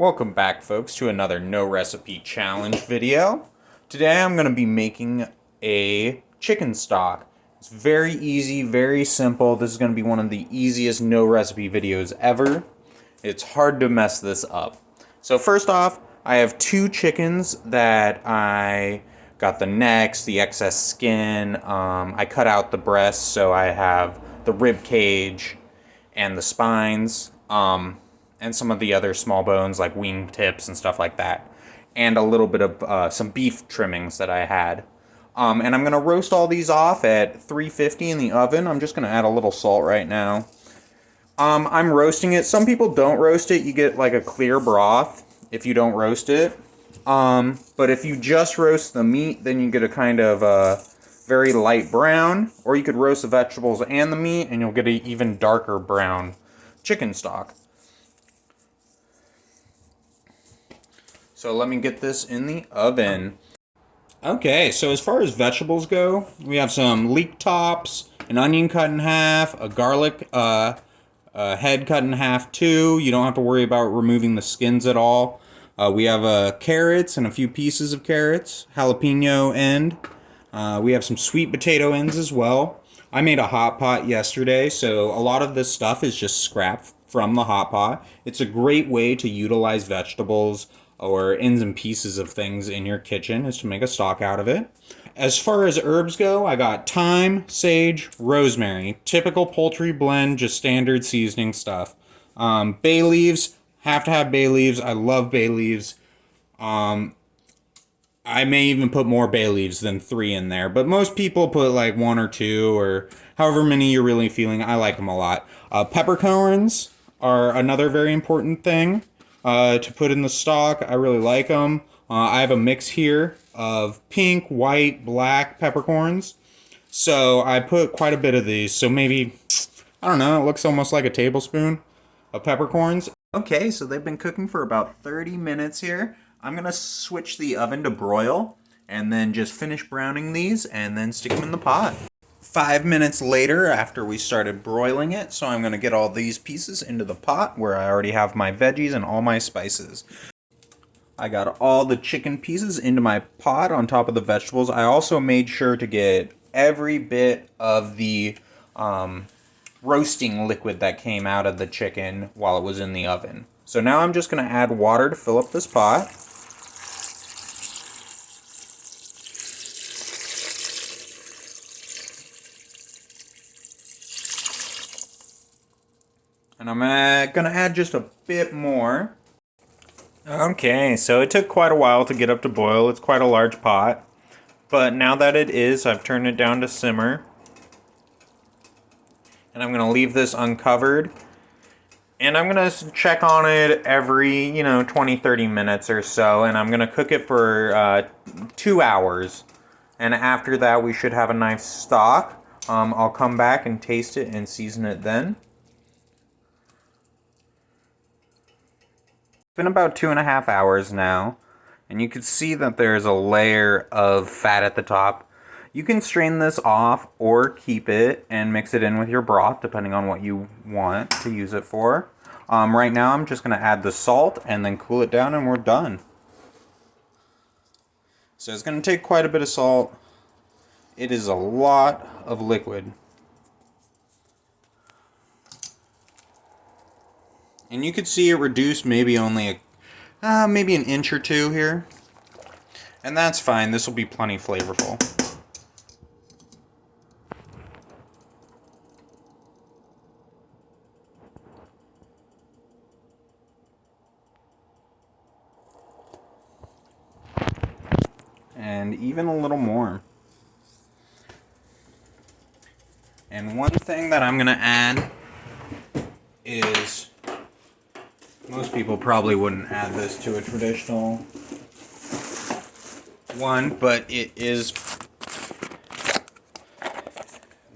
Welcome back, folks, to another no recipe challenge video. Today I'm going to be making a chicken stock. It's very easy, very simple. This is going to be one of the easiest no recipe videos ever. It's hard to mess this up. So first off, I have two chickens that I got the necks, the excess skin. I cut out the breasts, so I have the rib cage and the spines. And some of the other small bones like wing tips and stuff like that, and a little bit of some beef trimmings that I had. And I'm going to roast all these off at 350 in the oven. I'm just going to add a little salt right now. I'm roasting it. Some people don't roast it. You get like a clear broth if you don't roast it. But if you just roast the meat, then you get a kind of very light brown. Or you could roast the vegetables and the meat, and you'll get an even darker brown chicken stock. So let me get this in the oven. Okay, so as far as vegetables go, we have some leek tops, an onion cut in half, a garlic head cut in half too. You don't have to worry about removing the skins at all. We have carrots and a few pieces of carrots, jalapeno end. We have some sweet potato ends as well. I made a hot pot yesterday, so a lot of this stuff is just scrap from the hot pot. It's a great way to utilize vegetables or ends and pieces of things in your kitchen, is to make a stock out of it. As far as herbs go, I got thyme, sage, rosemary. Typical poultry blend, just standard seasoning stuff. Bay leaves, have to have bay leaves. I love bay leaves. I may even put more bay leaves than 3 in there, but most people put like 1 or 2 or however many you're really feeling. I like them a lot. Peppercorns are another very important thing to put in the stock. I really like them. I have a mix here of pink, white, black peppercorns. So I put quite a bit of these. So maybe, I don't know, it looks almost like a tablespoon of peppercorns. Okay, so they've been cooking for about 30 minutes here. I'm going to switch the oven to broil and then just finish browning these and then stick them in the pot. 5 minutes later, after we started broiling it, so I'm going to get all these pieces into the pot where I already have my veggies and all my spices. I got all the chicken pieces into my pot on top of the vegetables. I also made sure to get every bit of the roasting liquid that came out of the chicken while it was in the oven. So now I'm just going to add water to fill up this pot. And I'm going to add just a bit more. Okay, so it took quite a while to get up to boil. It's quite a large pot. But now that it is, I've turned it down to simmer. And I'm going to leave this uncovered. And I'm going to check on it every, 20, 30 minutes or so. And I'm going to cook it for 2 hours. And after that, we should have a nice stock. I'll come back and taste it and season it then. It's been about 2.5 hours now, and you can see that there's a layer of fat at the top. You can strain this off or keep it and mix it in with your broth, depending on what you want to use it for. Right now, I'm just going to add the salt and then cool it down, and we're done. So it's going to take quite a bit of salt. It is a lot of liquid. And you could see it reduced maybe only maybe an inch or 2 here. And that's fine. This will be plenty flavorful. And even a little more. And one thing that I'm going to add is, most people probably wouldn't add this to a traditional one, but it is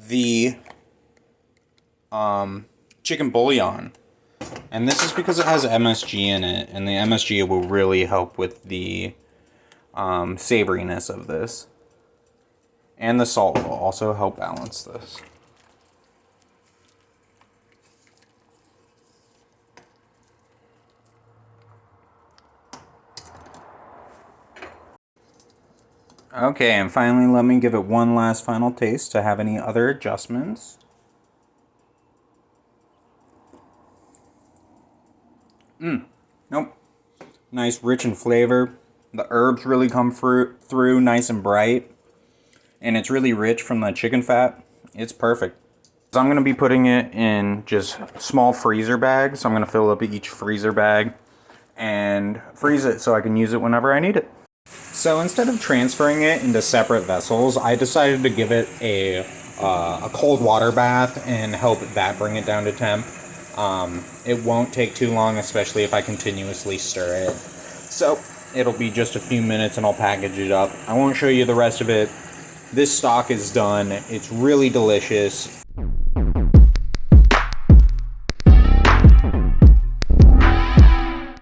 the chicken bouillon. And this is because it has MSG in it, and the MSG will really help with the savoriness of this. And the salt will also help balance this. Okay, and finally, let me give it one last final taste to have any other adjustments. Nope. Nice, rich in flavor. The herbs really come through nice and bright. And it's really rich from the chicken fat. It's perfect. So I'm going to be putting it in just small freezer bags. I'm going to fill up each freezer bag and freeze it so I can use it whenever I need it. So instead of transferring it into separate vessels, I decided to give it a cold water bath and help that bring it down to temp. It won't take too long, especially if I continuously stir it. So it'll be just a few minutes and I'll package it up. I won't show you the rest of it. This stock is done. It's really delicious.